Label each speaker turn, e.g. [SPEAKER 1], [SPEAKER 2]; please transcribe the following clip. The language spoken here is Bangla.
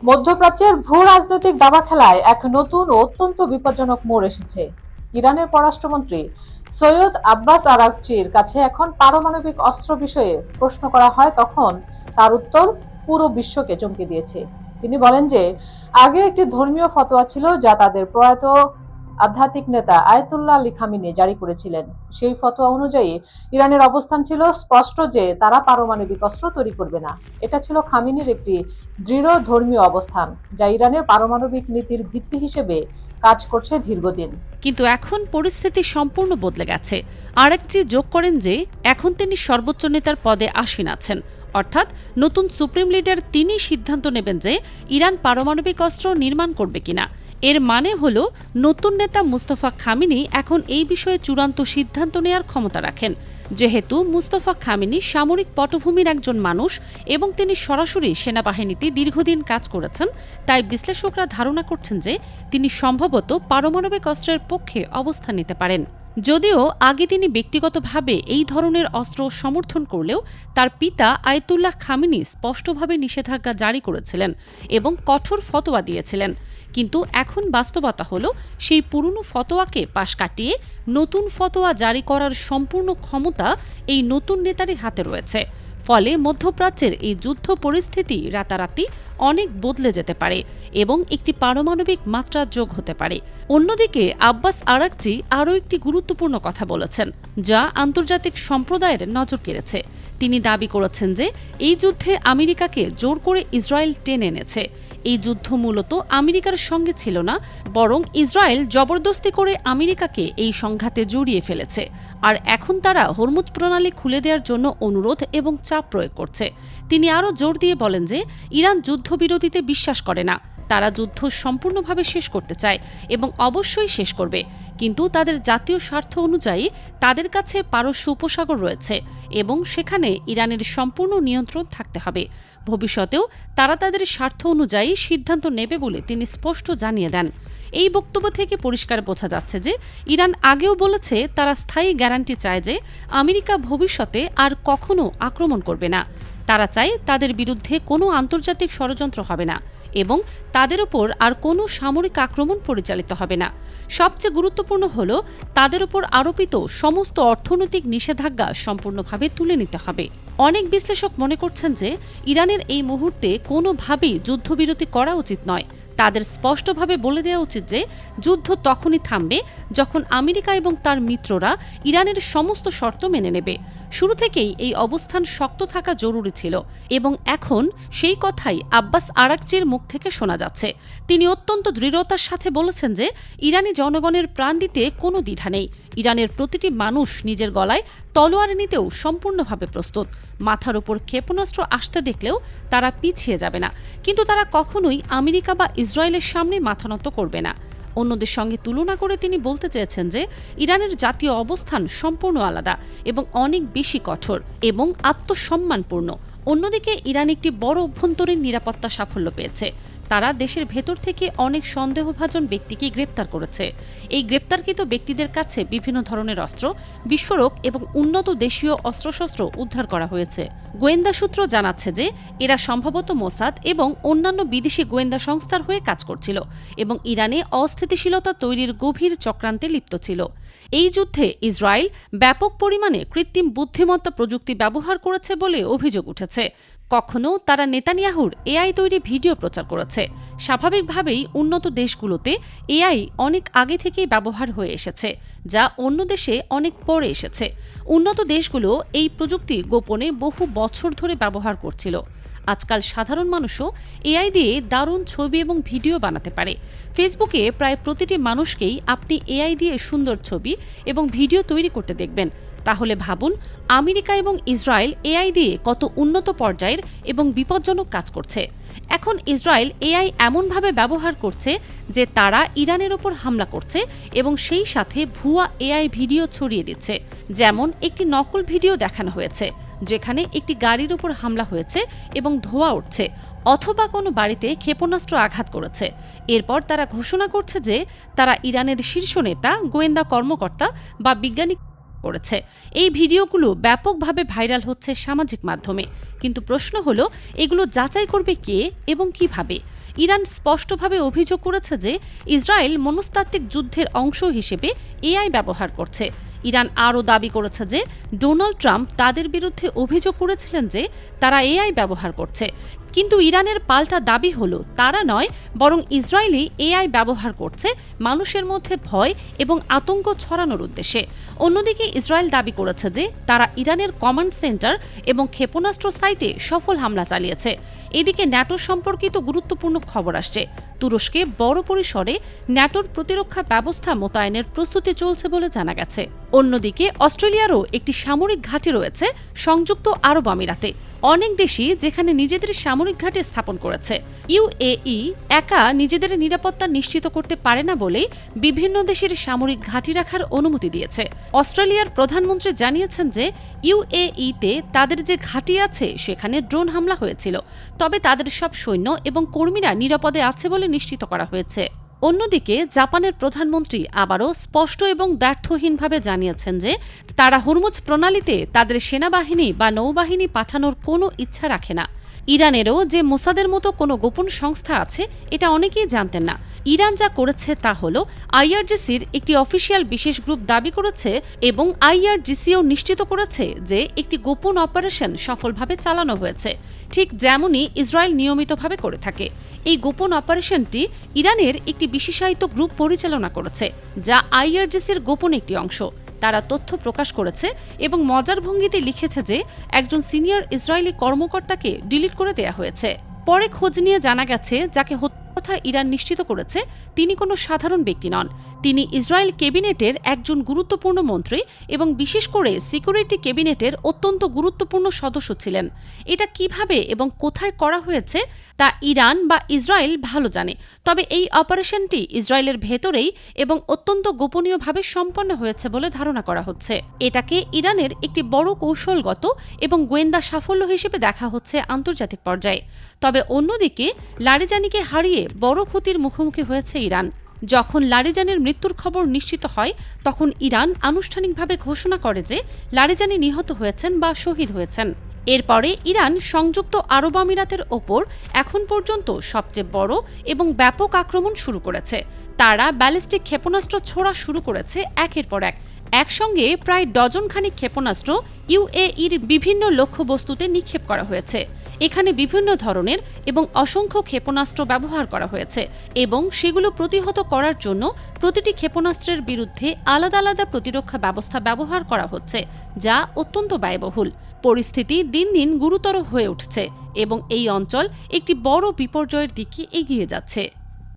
[SPEAKER 1] মধ্যপ্রাচ্যের ভূ রাজনৈতিক দাবা খেলায় এক নতুন ও অত্যন্ত বিপজ্জনক মোড় এসেছে। ইরানের পররাষ্ট্রমন্ত্রী সৈয়দ আব্বাস আরাগচির কাছে এখন পারমাণবিক অস্ত্র বিষয়ে প্রশ্ন করা হয়, তখন তার উত্তর পুরো বিশ্বকে চমকে দিয়েছে। তিনি বলেন যে আগে একটি ধর্মীয় ফতোয়া ছিল যা তাদের প্রয়াত আধ্যাত্মিক নেতা আয়াতুল্লাহ আলী খামেনি জারি করেছিলেন। সেই ফতোয়া অনুযায়ী ইরানের অবস্থান ছিল স্পষ্ট যে তারা পারমাণবিক অস্ত্র তৈরি করবে না। এটা ছিল খামেনির একটি দৃঢ় ধর্মীয় অবস্থান, যা ইরানের পারমাণবিক নীতির ভিত্তি হিসেবে কাজ করছে দীর্ঘদিন।
[SPEAKER 2] কিন্তু এখন পরিস্থিতি সম্পূর্ণ বদলে গেছে। আরেকটি যোগ করেন যে এখন তিনি সর্বোচ্চ নেতার পদে আসীন আছেন, অর্থাৎ নতুন সুপ্রিম লিডার তিনি সিদ্ধান্ত নেবেন যে ইরান পারমাণবিক অস্ত্র নির্মাণ করবে কিনা। এর মানে হল নতুন নেতা মুস্তফা খামেনি এখন এই বিষয়ে চূড়ান্ত সিদ্ধান্ত নেয়ার ক্ষমতা রাখেন। যেহেতু মুস্তফা খামেনি সামরিক পটভূমির একজন মানুষ এবং তিনি সরাসরি সেনাবাহিনীতে দীর্ঘদিন কাজ করেছেন, তাই বিশ্লেষকরা ধারণা করছেন যে তিনি সম্ভবত পারমাণবিক অস্ত্রের পক্ষে অবস্থান নিতে পারেন। যদিও আগে তিনি ব্যক্তিগতভাবে এই ধরনের অস্ত্র সমর্থন করলেও তার পিতা আয়াতুল্লাহ খামেনি স্পষ্টভাবে নিষেধাজ্ঞা জারি করেছিলেন এবং কঠোর ফতোয়া দিয়েছিলেন। কিন্তু এখন বাস্তবতা হল সেই পুরনো ফতোয়াকে পাশ কাটিয়ে নতুন ফতোয়া জারি করার সম্পূর্ণ ক্ষমতা এই নতুন নেতারই হাতে রয়েছে। ফলে মধ্যপ্রাচ্যের এই যুদ্ধ পরিস্থিতি রাতারাতি অনেক বদলে যেতে পারে এবং একটি পারমাণবিক মাত্রা যোগ হতে পারে। অন্যদিকে আব্বাস আরাগচি আরও একটি গুরুত্বপূর্ণ কথা বলেছেন, যা আন্তর্জাতিক সম্প্রদায়ের নজর কেড়েছে। তিনি দাবি করেছেন যে এই যুদ্ধে আমেরিকাকে জোর করে ইসরায়েল টেনে এনেছে। এই যুদ্ধ মূলত আমেরিকার সঙ্গে ছিল না, বরং ইসরায়েল জবরদস্তি করে আমেরিকাকে এই সংঘাতে জড়িয়ে ফেলেছে। আর এখন তারা হরমুজ প্রণালী খুলে দেওয়ার জন্য অনুরোধ এবং চাপ প্রয়োগ করছে। তিনি আরও জোর দিয়ে বলেন যে ইরান যুদ্ধবিরতিতে বিশ্বাস করে না, তারা যুদ্ধ সম্পূর্ণভাবে শেষ করতে চায় এবং অবশ্যই শেষ করবে, কিন্তু তাদের জাতীয় স্বার্থ অনুযায়ী তাদের কাছে পারস্য উপসাগর রয়েছে এবং সেখানে ইরানের সম্পূর্ণ নিয়ন্ত্রণ থাকতে হবে। ভবিষ্যতেও তারা তাদের স্বার্থ অনুযায়ী সিদ্ধান্ত নেবে বলে তিনি স্পষ্ট জানিয়ে দেন। এই বক্তব্য থেকে পরিষ্কার বোঝা যাচ্ছে যে ইরান আগেও বলেছে তারা স্থায়ী গ্যারান্টি চায় যে আমেরিকা ভবিষ্যতে আর কখনো আক্রমণ করবে না। তারা চায় তাদের বিরুদ্ধে কোনো আন্তর্জাতিক ষড়যন্ত্র হবে না এবং তাদের ওপর আর কোনো সামরিক আক্রমণ পরিচালিত হবে না। সবচেয়ে গুরুত্বপূর্ণ হল তাদের ওপর আরোপিত সমস্ত অর্থনৈতিক নিষেধাজ্ঞা সম্পূর্ণভাবে তুলে নিতে হবে। অনেক বিশ্লেষক মনে করছেন যে ইরানের এই মুহূর্তে কোনোভাবেই যুদ্ধবিরতি করা উচিত নয়। তাদের স্পষ্টভাবে বলে দেওয়া উচিত যে যুদ্ধ তখনই থামবে যখন আমেরিকা এবং তার মিত্ররা ইরানের সমস্ত শর্ত মেনে নেবে। শুরু থেকেই এই অবস্থান শক্ত থাকা জরুরি ছিল এবং এখন সেই কথাই আব্বাস আরাগচির মুখ থেকে শোনা যাচ্ছে। তিনি অত্যন্ত দৃঢ়তার সাথে বলেছেন যে ইরানি জনগণের প্রাণ দিতে কোনো দ্বিধা নেই। ইরানের প্রতিটি মানুষ নিজের গলায় তলোয়ার নিতেও সম্পূর্ণভাবে প্রস্তুত। মাথার উপর ক্ষেপণাস্ত্র আসতে দেখলেও তারা পিছিয়ে যাবে না, কিন্তু তারা কখনোই আমেরিকা বা ইসরায়েলের সামনে মাথা নত করবে না। অন্যদের সঙ্গে তুলনা করে তিনি বলতে চেয়েছেন যে ইরানের জাতীয় অবস্থান সম্পূর্ণ আলাদা এবং অনেক বেশি কঠোর এবং আত্মসম্মানপূর্ণ। অন্যদিকে ইরান একটি বড় অভ্যন্তরীণ নিরাপত্তা সাফল্য পেয়েছে। তারা দেশের ভেতর থেকে অনেক সন্দেহভাজন ব্যক্তিকে গ্রেপ্তার করেছে। এই গ্রেপ্তারকৃত ব্যক্তিদের কাছে বিভিন্ন ধরনের অস্ত্র, বিস্ফোরক এবং উন্নত দেশীয় অস্ত্রশস্ত্র উদ্ধার করা হয়েছে। গোয়েন্দা সূত্র জানাচ্ছে যে এরা সম্ভবত মোসাদ এবং অন্যান্য বিদেশি গোয়েন্দা সংস্থার হয়ে কাজ করছিল এবং ইরানে অস্থিতিশীলতা তৈরির গভীর চক্রান্তে লিপ্ত ছিল। এই যুদ্ধে ইসরায়েল ব্যাপক পরিমাণে কৃত্রিম বুদ্ধিমত্তা প্রযুক্তি ব্যবহার করেছে বলে অভিযোগ উঠেছে। কখনো তারা নেতানিয়াহুর এআই তৈরি ভিডিও প্রচার করেছে। স্বাভাবিকভাবেই উন্নত দেশগুলোতে এআই অনেক আগে থেকেই ব্যবহার হয়ে এসেছে, যা অন্য দেশে অনেক পরে এসেছে। উন্নত দেশগুলো এই প্রযুক্তি গোপনে বহু বছর ধরে ব্যবহার করছিল। আজকাল সাধারণ মানুষও এআই দিয়ে দারুণ ছবি এবং ভিডিও বানাতে পারে। ফেসবুকে প্রায় প্রতিটি মানুষকেই আপনি এআই দিয়ে সুন্দর ছবি এবং ভিডিও তৈরি করতে দেখবেন। তাহলে ভাবুন আমেরিকা এবং ইসরায়েল এআই দিয়ে কত উন্নত পর্যায়ের এবং বিপজ্জনক কাজ করছে। এখন ইসরায়েল এআই এমনভাবে ব্যবহার করছে যে তারা ইরানের ওপর হামলা করছে এবং সেই সাথে ভুয়া এআই ভিডিও ছড়িয়ে দিচ্ছে। যেমন একটি নকল ভিডিও দেখানো হয়েছে যেখানে একটি গাড়ির উপর হামলা হয়েছে এবং ধোঁয়া উঠছে, অথবা কোনো বাড়িতে ক্ষেপণাস্ত্র আঘাত করেছে। এরপর তারা ঘোষণা করছে যে তারা ইরানের শীর্ষ নেতা, গোয়েন্দা কর্মকর্তা বা বিজ্ঞানী করেছে। এই ভিডিওগুলো ব্যাপকভাবে ভাইরাল হচ্ছে সামাজিক মাধ্যমে, কিন্তু প্রশ্ন হলো এগুলো যাচাই করবে কে এবং কিভাবে? ইরান স্পষ্টভাবে অভিযোগ করেছে যে ইসরায়েল মনস্তাত্ত্বিক যুদ্ধের অংশ হিসেবে এআই ব্যবহার করছে। ইরান আরও দাবি করেছে যে ডোনাল্ড ট্রাম্প তাদের বিরুদ্ধে অভিযোগ করেছিলেন যে তারা এআই ব্যবহার করছে, কিন্তু ইরানের পাল্টা দাবি হলো তারা নয়, বরং ইসরায়েলই এআই ব্যবহার করছে মানুষের মধ্যে ভয় এবং আতঙ্ক ছড়ানোর উদ্দেশ্যে। অন্যদিকে ইসরায়েল দাবি করেছে যে তারা ইরানের কমান্ড সেন্টার এবং ক্ষেপণাস্ত্র সাইটে সফল হামলা চালিয়েছে। এদিকে ন্যাটো সম্পর্কিত গুরুত্বপূর্ণ খবর আসছে। তুরস্কে বড় পরিসরে ন্যাটোর প্রতিরক্ষা ব্যবস্থা মোতায়েনের প্রস্তুতি চলছে বলে জানা গেছে। অন্যদিকে অস্ট্রেলিয়ারও একটি সামরিক ঘাঁটি রয়েছে সংযুক্ত আরব আমিরাতে। অনেক দেশই যেখানে নিজেদের সামরিক ঘাঁটি স্থাপন করেছে। ইউএই একা নিজেদের নিরাপত্তা নিশ্চিত করতে পারে না বলেই বিভিন্ন দেশের সামরিক ঘাঁটি রাখার অনুমতি দিয়েছে। অস্ট্রেলিয়ার প্রধানমন্ত্রী জানিয়েছেন যে ইউএইতে তাদের যে ঘাঁটি আছে সেখানে ড্রোন হামলা হয়েছিল, তবে তাদের সব সৈন্য এবং কর্মীরা নিরাপদে আছে বলে নিশ্চিত করা হয়েছে। অন্যদিকে জাপানের প্রধানমন্ত্রী আবারও স্পষ্ট এবং দ্ব্যর্থহীনভাবে জানিয়েছেন যে তারা হরমুজ প্রণালীতে তাদের সেনাবাহিনী বা নৌবাহিনী পাঠানোর কোনো ইচ্ছা রাখে না। ইরানেরও যে মোসাদের মতো কোনো গোপন সংস্থা আছে এটা অনেকেই জানতেন না। ইরান যা করেছে তা হল আইআরজিসির একটি অফিসিয়াল বিশেষ গ্রুপ দাবি করেছে এবং আইআরজিসিও নিশ্চিত করেছে যে একটি গোপন অপারেশন সফলভাবে চালানো হয়েছে, ঠিক যেমনই ইসরায়েল নিয়মিতভাবে করে থাকে। এই গোপন অপারেশনটি ইরানের একটি বিশেষায়িত গ্রুপ পরিচালনা করেছে, যা আইআরজিসির গোপন একটি অংশ। তারা তথ্য প্রকাশ করেছে এবং মজার ভঙ্গিতে লিখেছে যে একজন সিনিয়র ইসরায়েলি কর্মকর্তাকে ডিলিট করে দেয়া হয়েছে। পরে খোঁজ নিয়ে জানা গেছে যাকে কথা ইরান নিশ্চিত করেছে তিনি কোনো সাধারণ ব্যক্তি নন। তিনি ইসরায়েল ক্যাবিনেটের একজন গুরুত্বপূর্ণ মন্ত্রী এবং বিশেষ করে সিকিউরিটি ক্যাবিনেটের অত্যন্ত গুরুত্বপূর্ণ সদস্য ছিলেন। এটা কিভাবে এবং কোথায় করা হয়েছে তা ইরান বা ইসরায়েল ভালো জানে, তবে এই অপারেশনটি ইসরায়েলের ভেতরেই এবং অত্যন্ত গোপনীয়ভাবে সম্পন্ন হয়েছে বলে ধারণা করা হচ্ছে। এটাকে ইরানের একটি বড় কৌশলগত এবং গোয়েন্দা সাফল্য হিসেবে দেখা হচ্ছে আন্তর্জাতিক পর্যায়ে। তবে অন্যদিকে লারিজানিকে হারিয়ে বড় ক্ষতির মুখোমুখি হয়েছে ইরান। যখন লারিজানির মৃত্যুর খবর নিশ্চিত হয় তখন ইরান আনুষ্ঠানিকভাবে ঘোষণা করে যে লারিজানি নিহত হয়েছেন বা শহীদ হয়েছেন। এরপরে ইরান সংযুক্ত আরব আমিরাতের ওপর এখন পর্যন্ত সবচেয়ে বড় এবং ব্যাপক আক্রমণ শুরু করেছে। তারা ব্যালিস্টিক ক্ষেপণাস্ত্র ছোড়া শুরু করেছে একের পর এক। একসঙ্গে প্রায় ডজনখানিক ক্ষেপণাস্ত্র ইউএইর বিভিন্ন লক্ষ্যবস্তুতে নিক্ষেপ করা হয়েছে। এখানে বিভিন্ন ধরনের এবং অসংখ্য ক্ষেপণাস্ত্র ব্যবহার করা হয়েছে এবং সেগুলো প্রতিহত করার জন্য প্রতিটি ক্ষেপণাস্ত্রের বিরুদ্ধে আলাদা আলাদা প্রতিরক্ষা ব্যবস্থা ব্যবহার করা হচ্ছে, যা অত্যন্ত ব্যয়বহুল। পরিস্থিতি দিন দিন গুরুতর হয়ে উঠছে এবং এই অঞ্চল একটি বড় বিপর্যয়ের দিকে এগিয়ে যাচ্ছে।